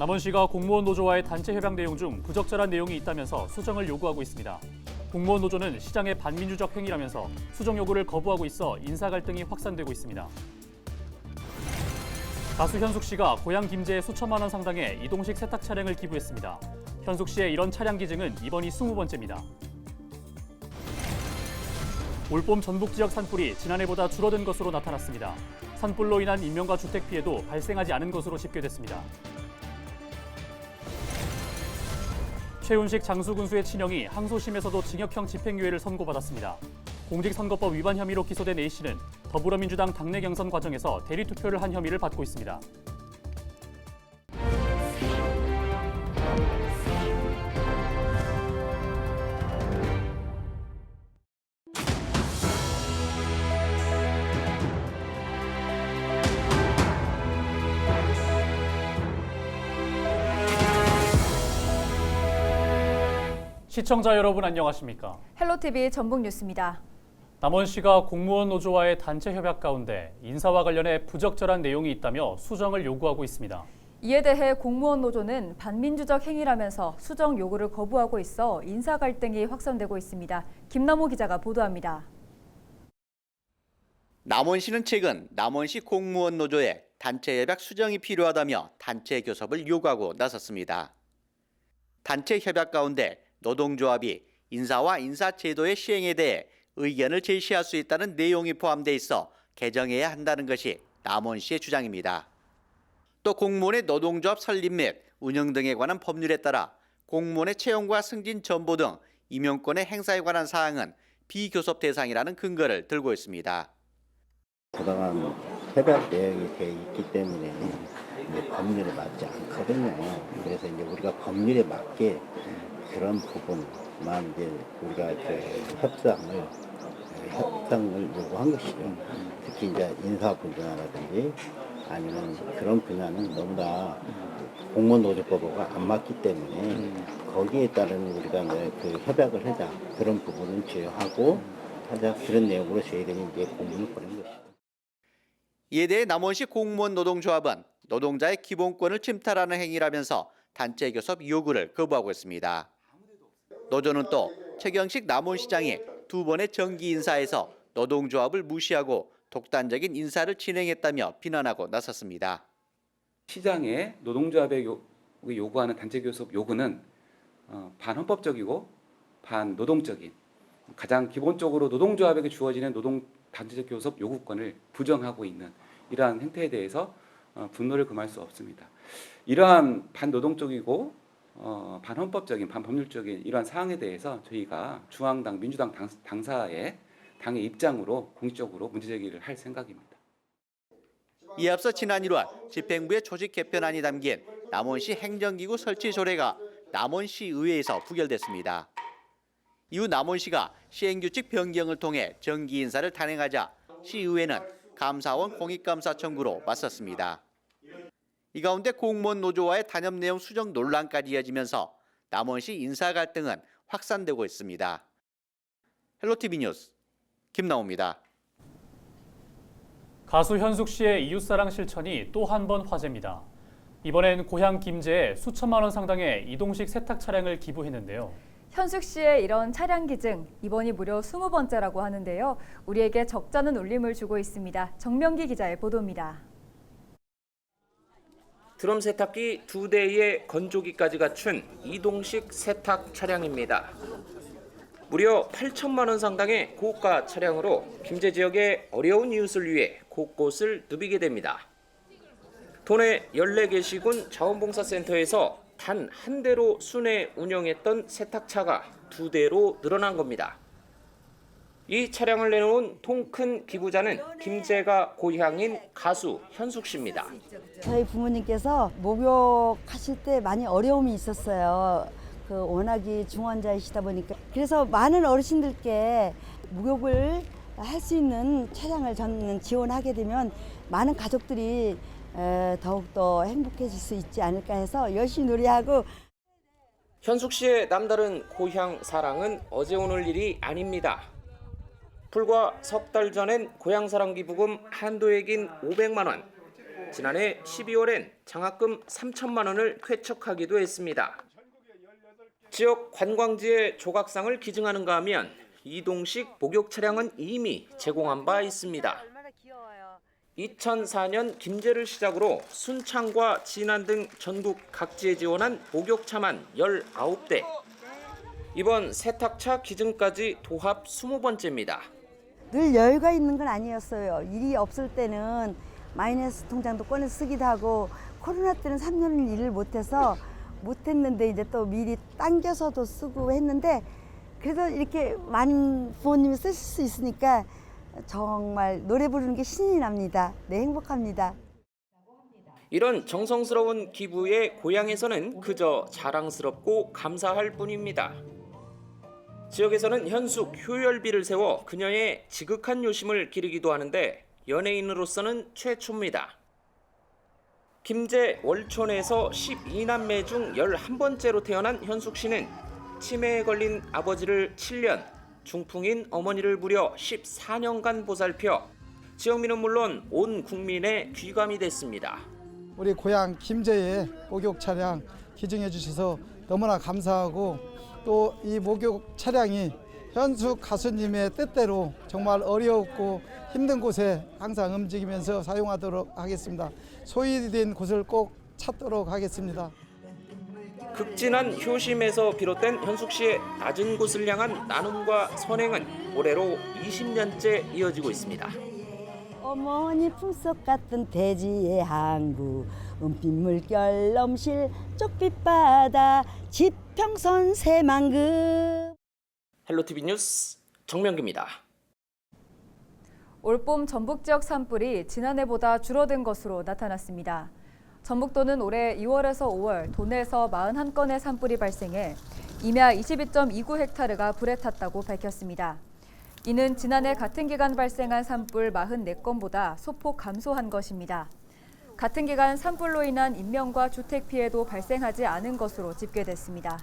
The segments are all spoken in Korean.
남원시가 공무원 노조와의 단체 협약 내용 중 부적절한 내용이 있다면서 수정을 요구하고 있습니다. 공무원 노조는 시장의 반민주적 행위라면서 수정 요구를 거부하고 있어 인사 갈등이 확산되고 있습니다. 가수 현숙 씨가 고향 김제에 수천만 원 상당의 이동식 세탁 차량을 기부했습니다. 현숙 씨의 이런 차량 기증은 이번이 20번째입니다. 올봄 전북 지역 산불이 지난해보다 줄어든 것으로 나타났습니다. 산불로 인한 인명과 주택 피해도 발생하지 않은 것으로 집계됐습니다. 최훈식 장수군수의 친형이 항소심에서도 징역형 집행유예를 선고받았습니다. 공직선거법 위반 혐의로 기소된 A씨는 더불어민주당 당내 경선 과정에서 대리투표를 한 혐의를 받고 있습니다. 시청자 여러분 안녕하십니까? 헬로티비 전북뉴스입니다. 남원시가 공무원 노조와의 단체 협약 가운데 인사와 관련해 부적절한 내용이 있다며 수정을 요구하고 있습니다. 이에 대해 공무원 노조는 반민주적 행위라면서 수정 요구를 거부하고 있어 인사 갈등이 확산되고 있습니다. 김남호 기자가 보도합니다. 남원시는 최근 남원시 공무원 노조에 단체 협약 수정이 필요하다며 단체 교섭을 요구하고 나섰습니다. 단체 협약 가운데 노동조합이 인사와 인사제도의 시행에 대해 의견을 제시할 수 있다는 내용이 포함돼 있어 개정해야 한다는 것이 남원시의 주장입니다. 또 공무원의 노동조합 설립 및 운영 등에 관한 법률에 따라 공무원의 채용과 승진 전보 등 임용권의 행사에 관한 사항은 비교섭 대상이라는 근거를 들고 있습니다. 부당한 협약 내용이 되어 있기 때문에 이제 법률에 맞지 않거든요. 그래서 이제 우리가 법률에 맞게 그런 부분만 이제 우리가 협상을 요구한 것이죠. 특히 이제 인사 분야라든지 아니면 그런 분야는 너무나 공무원 노조법과 안 맞기 때문에 거기에 따른 우리가 그 협약을 하자 그런 부분은 제어하고 하자 그런 내용으로 저희들이 이제 공문을 보낸 것이죠. 이에 대해 남원시 공무원 노동조합은 노동자의 기본권을 침탈하는 행위라면서 단체 교섭 요구를 거부하고 있습니다. 노조는 또 최경식 남원시장이 두 번의 정기 인사에서 노동조합을 무시하고 독단적인 인사를 진행했다며 비난하고 나섰습니다. 시장의 노동조합에 요구하는 단체 교섭 요구는 반헌법적이고 반노동적인 가장 기본적으로 노동조합에게 주어지는 노동 단체적 교섭 요구권을 부정하고 있는 이러한 행태에 대해서 분노를 금할 수 없습니다. 이러한 반노동적이고 반헌법적인 반법률적인 이러한 사항에 대해서 저희가 중앙당 민주당 당의 입장으로 공식적으로 문제제기를 할 생각입니다. 이에 앞서 지난 1월 집행부의 조직 개편안이 담긴 남원시 행정기구 설치 조례가 남원시 의회에서 부결됐습니다. 이후 남원시가 시행규칙 변경을 통해 정기 인사를 단행하자 시의회는 감사원 공익감사 청구로 맞섰습니다. 이 가운데 공무원 노조와의 단협 내용 수정 논란까지 이어지면서 남원시 인사 갈등은 확산되고 있습니다. 헬로티비 뉴스 김나호입니다. 가수 현숙 씨의 이웃사랑 실천이 또 한 번 화제입니다. 이번엔 고향 김제에 수천만 원 상당의 이동식 세탁 차량을 기부했는데요. 현숙 씨의 이런 차량 기증, 이번이 무려 20번째라고 하는데요. 우리에게 적잖은 울림을 주고 있습니다. 정명기 기자의 보도입니다. 드럼 세탁기 2대에 건조기까지 갖춘 이동식 세탁 차량입니다. 무려 8천만 원 상당의 고가 차량으로 김제 지역의 어려운 이웃을 위해 곳곳을 누비게 됩니다. 도내 14개 시군 자원봉사센터에서 단 한 대로 순회 운영했던 세탁차가 2대로 늘어난 겁니다. 이 차량을 내놓은 통 큰 기부자는 김제가 고향인 가수 현숙 씨입니다. 저희 부모님께서 목욕하실 때 많이 어려움이 있었어요. 워낙이 중환자이시다 보니까. 그래서 많은 어르신들께 목욕을 할 수 있는 차량을 저는 지원하게 되면 많은 가족들이 더욱더 행복해질 수 있지 않을까 해서 열심히 노력하고. 현숙 씨의 남다른 고향 사랑은 어제 오늘 일이 아닙니다. 불과 석 달 전엔 고향 사랑 기부금 한도액인 500만 원, 지난해 12월엔 장학금 3천만 원을 쾌척하기도 했습니다. 지역 관광지의 조각상을 기증하는가 하면 이동식 목욕 차량은 이미 제공한 바 있습니다. 2004년 김제를 시작으로 순창과 진안 등 전국 각지에 지원한 목욕차만 19대. 이번 세탁차 기증까지 도합 20번째입니다. 늘 여유가 있는 건 아니었어요. 일이 없을 때는 마이너스 통장도 꺼내 쓰기도 하고 코로나 때는 3년을 일을 못했는데 이제 또 미리 당겨서도 쓰고 했는데 그래도 이렇게 많은 부모님이 쓰실 수 있으니까 정말 노래 부르는 게 신이 납니다. 네, 행복합니다. 이런 정성스러운 기부에 고향에서는 그저 자랑스럽고 감사할 뿐입니다. 지역에서는 현숙 효열비를 세워 그녀의 지극한 요심을 기리기도 하는데 연예인으로서는 최초입니다. 김제 월촌에서 12남매 중 11번째로 태어난 현숙 씨는 치매에 걸린 아버지를 7년, 중풍인 어머니를 무려 14년간 보살펴 지역민은 물론 온 국민의 귀감이 됐습니다. 우리 고향 김제에 목욕 차량 기증해 주셔서 너무나 감사하고 또 이 목욕 차량이 현숙 가수님의 뜻대로 정말 어렵고 힘든 곳에 항상 움직이면서 사용하도록 하겠습니다. 소외된 곳을 꼭 찾도록 하겠습니다. 극진한 효심에서 비롯된 현숙 씨의 낮은 곳을 향한 나눔과 선행은 올해로 20년째 이어지고 있습니다. 어머니 품속 같은 대지의 항구 은빛 물결 넘실 쪽빛바다 지평선 새만금. 헬로티비 뉴스 정명기입니다. 올봄 전북 지역 산불이 지난해보다 줄어든 것으로 나타났습니다. 전북도는 올해 2월에서 5월 도내에서 41건의 산불이 발생해 임야 22.29헥타르가 불에 탔다고 밝혔습니다. 이는 지난해 같은 기간 발생한 산불 44건보다 소폭 감소한 것입니다. 같은 기간 산불로 인한 인명과 주택 피해도 발생하지 않은 것으로 집계됐습니다.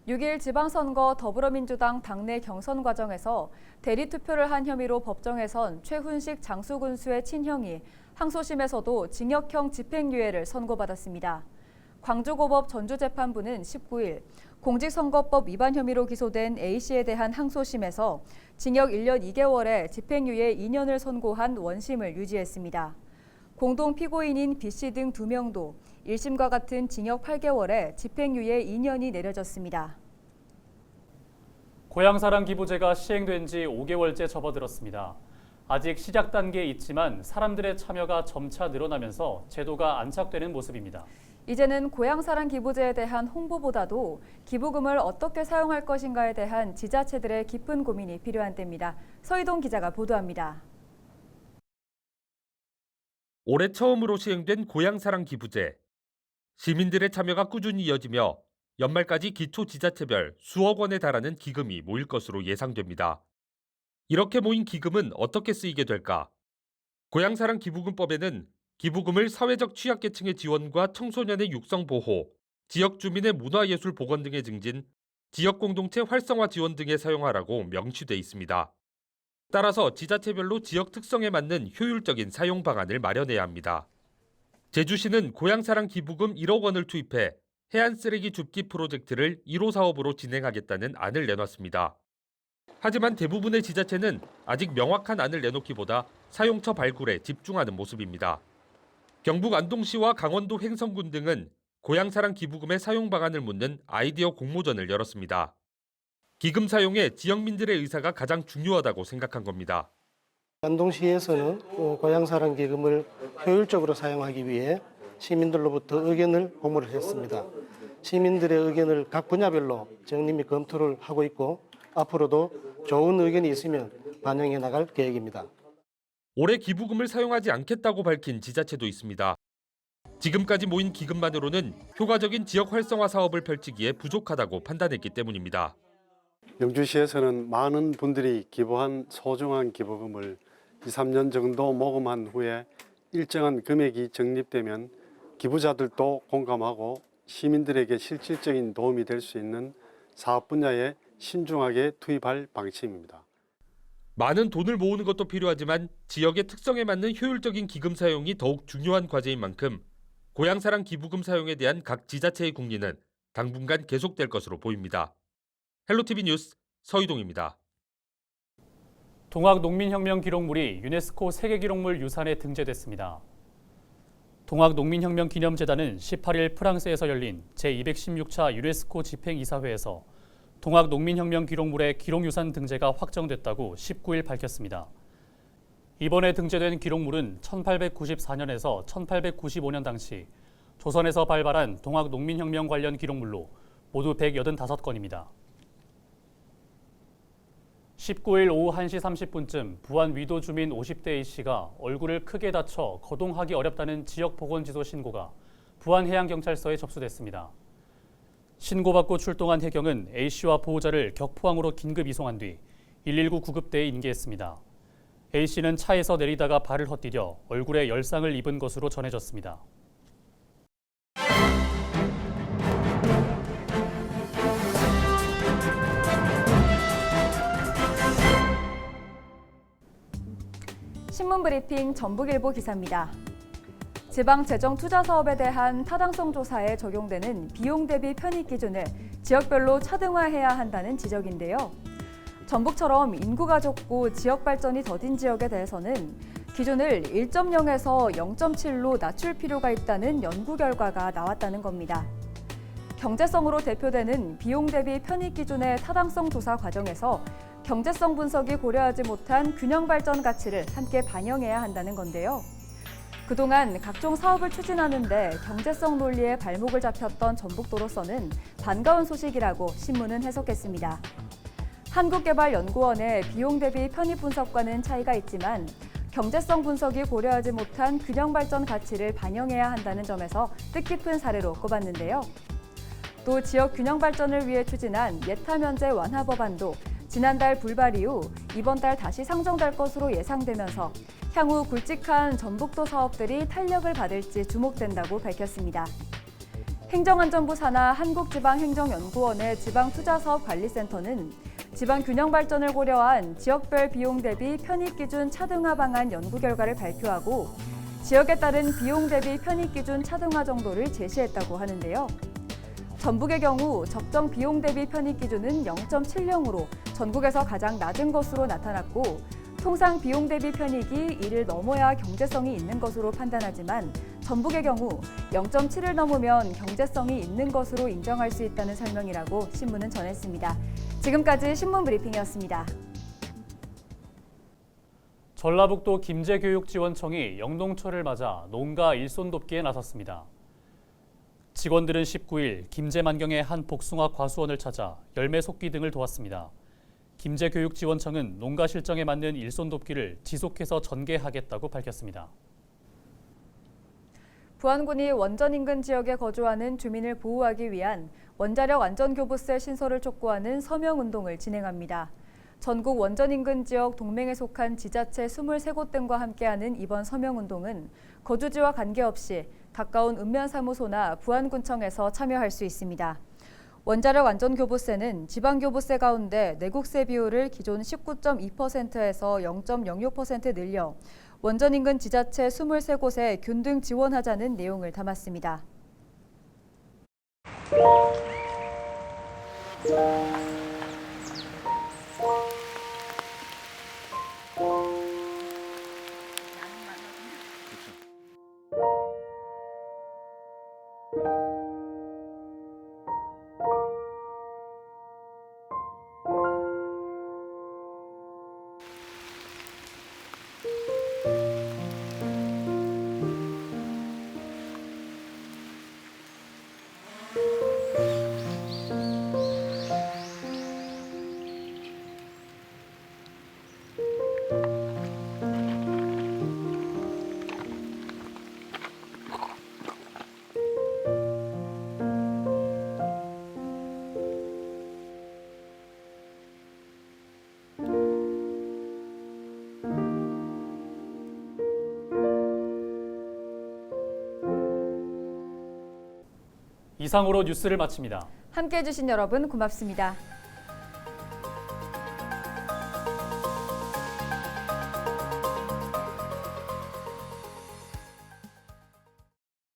6일 지방선거 더불어민주당 당내 경선 과정에서 대리투표를 한 혐의로 법정에선 최훈식 장수군수의 친형이 항소심에서도 징역형 집행유예를 선고받았습니다. 광주고법 전주재판부는 19일 공직선거법 위반 혐의로 기소된 A씨에 대한 항소심에서 징역 1년 2개월에 집행유예 2년을 선고한 원심을 유지했습니다. 공동 피고인인 B씨 등 2명도 1심과 같은 징역 8개월에 집행유예 2년이 내려졌습니다. 고향사랑 기부제가 시행된 지 5개월째 접어들었습니다. 아직 시작 단계에 있지만 사람들의 참여가 점차 늘어나면서 제도가 안착되는 모습입니다. 이제는 고향사랑 기부제에 대한 홍보보다도 기부금을 어떻게 사용할 것인가에 대한 지자체들의 깊은 고민이 필요한 때입니다. 서희동 기자가 보도합니다. 올해 처음으로 시행된 고향사랑 기부제. 시민들의 참여가 꾸준히 이어지며 연말까지 기초지자체별 수억 원에 달하는 기금이 모일 것으로 예상됩니다. 이렇게 모인 기금은 어떻게 쓰이게 될까? 고향사랑 기부금법에는 기부금을 사회적 취약계층의 지원과 청소년의 육성 보호, 지역 주민의 문화예술 복원 등의 증진, 지역 공동체 활성화 지원 등에 사용하라고 명시돼 있습니다. 따라서 지자체별로 지역 특성에 맞는 효율적인 사용 방안을 마련해야 합니다. 제주시는 고향사랑 기부금 1억 원을 투입해 해안 쓰레기 줍기 프로젝트를 1호 사업으로 진행하겠다는 안을 내놨습니다. 하지만 대부분의 지자체는 아직 명확한 안을 내놓기보다 사용처 발굴에 집중하는 모습입니다. 경북 안동시와 강원도 횡성군 등은 고향사랑 기부금의 사용 방안을 묻는 아이디어 공모전을 열었습니다. 기금 사용에 지역민들의 의사가 가장 중요하다고 생각한 겁니다. 안동시에서는 고향사랑 기금을 효율적으로 사용하기 위해 시민들로부터 의견을 공모를 했습니다. 시민들의 의견을 각 분야별로 정립 및 검토를 하고 있고 앞으로도 좋은 의견이 있으면 반영해 나갈 계획입니다. 올해 기부금을 사용하지 않겠다고 밝힌 지자체도 있습니다. 지금까지 모인 기금만으로는 효과적인 지역 활성화 사업을 펼치기에 부족하다고 판단했기 때문입니다. 영주시에서는 많은 분들이 기부한 소중한 기부금을 2, 3년 정도 모금한 후에 일정한 금액이 적립되면 기부자들도 공감하고 시민들에게 실질적인 도움이 될 수 있는 사업 분야에 신중하게 투입할 방침입니다. 많은 돈을 모으는 것도 필요하지만 지역의 특성에 맞는 효율적인 기금 사용이 더욱 중요한 과제인 만큼 고향사랑 기부금 사용에 대한 각 지자체의 국리는 당분간 계속될 것으로 보입니다. 헬로티비 뉴스 서희동입니다. 동학농민혁명 기록물이 유네스코 세계기록물 유산에 등재됐습니다. 동학농민혁명 기념재단은 18일 프랑스에서 열린 제216차 유네스코 집행이사회에서 동학농민혁명 기록물의 기록유산 등재가 확정됐다고 19일 밝혔습니다. 이번에 등재된 기록물은 1894년에서 1895년 당시 조선에서 발발한 동학농민혁명 관련 기록물로 모두 185건입니다. 19일 오후 1시 30분쯤 부안 위도 주민 50대 A씨가 얼굴을 크게 다쳐 거동하기 어렵다는 지역보건지도 신고가 부안해양경찰서에 접수됐습니다. 신고받고 출동한 해경은 A씨와 보호자를 격포항으로 긴급 이송한 뒤 119 구급대에 인계했습니다. A씨는 차에서 내리다가 발을 헛디뎌 얼굴에 열상을 입은 것으로 전해졌습니다. 신문 브리핑 전북일보 기사입니다. 지방재정투자사업에 대한 타당성 조사에 적용되는 비용 대비 편입 기준을 지역별로 차등화해야 한다는 지적인데요. 전북처럼 인구가 적고 지역 발전이 더딘 지역에 대해서는 기준을 1.0에서 0.7로 낮출 필요가 있다는 연구 결과가 나왔다는 겁니다. 경제성으로 대표되는 비용 대비 편입 기준의 타당성 조사 과정에서 경제성 분석이 고려하지 못한 균형 발전 가치를 함께 반영해야 한다는 건데요. 그동안 각종 사업을 추진하는데 경제성 논리에 발목을 잡혔던 전북도로서는 반가운 소식이라고 신문은 해석했습니다. 한국개발연구원의 비용 대비 편입 분석과는 차이가 있지만 경제성 분석이 고려하지 못한 균형 발전 가치를 반영해야 한다는 점에서 뜻깊은 사례로 꼽았는데요. 또 지역 균형 발전을 위해 추진한 예타 면제 완화 법안도 지난달 불발 이후 이번 달 다시 상정될 것으로 예상되면서 향후 굵직한 전북도 사업들이 탄력을 받을지 주목된다고 밝혔습니다. 행정안전부 산하 한국지방행정연구원의 지방투자사업관리센터는 지방균형 발전을 고려한 지역별 비용 대비 편입 기준 차등화 방안 연구 결과를 발표하고 지역에 따른 비용 대비 편입 기준 차등화 정도를 제시했다고 하는데요. 전북의 경우 적정 비용 대비 편입 기준은 0.70으로 전국에서 가장 낮은 것으로 나타났고 통상 비용 대비 편익이 이를 넘어야 경제성이 있는 것으로 판단하지만 전북의 경우 0.7을 넘으면 경제성이 있는 것으로 인정할 수 있다는 설명이라고 신문은 전했습니다. 지금까지 신문 브리핑이었습니다. 전라북도 김제교육지원청이 영농철을 맞아 농가 일손 돕기에 나섰습니다. 직원들은 19일 김제만경의 한 복숭아 과수원을 찾아 열매 속기 등을 도왔습니다. 김제교육지원청은 농가 실정에 맞는 일손 돕기를 지속해서 전개하겠다고 밝혔습니다. 부안군이 원전 인근 지역에 거주하는 주민을 보호하기 위한 원자력 안전교부세 신설을 촉구하는 서명운동을 진행합니다. 전국 원전 인근 지역 동맹에 속한 지자체 23곳 등과 함께하는 이번 서명운동은 거주지와 관계없이 가까운 읍면사무소나 부안군청에서 참여할 수 있습니다. 원자력 안전교부세는 지방교부세 가운데 내국세 비율을 기존 19.2%에서 0.06% 늘려 원전 인근 지자체 23곳에 균등 지원하자는 내용을 담았습니다. 이상으로 뉴스를 마칩니다. 함께해 주신 여러분 고맙습니다.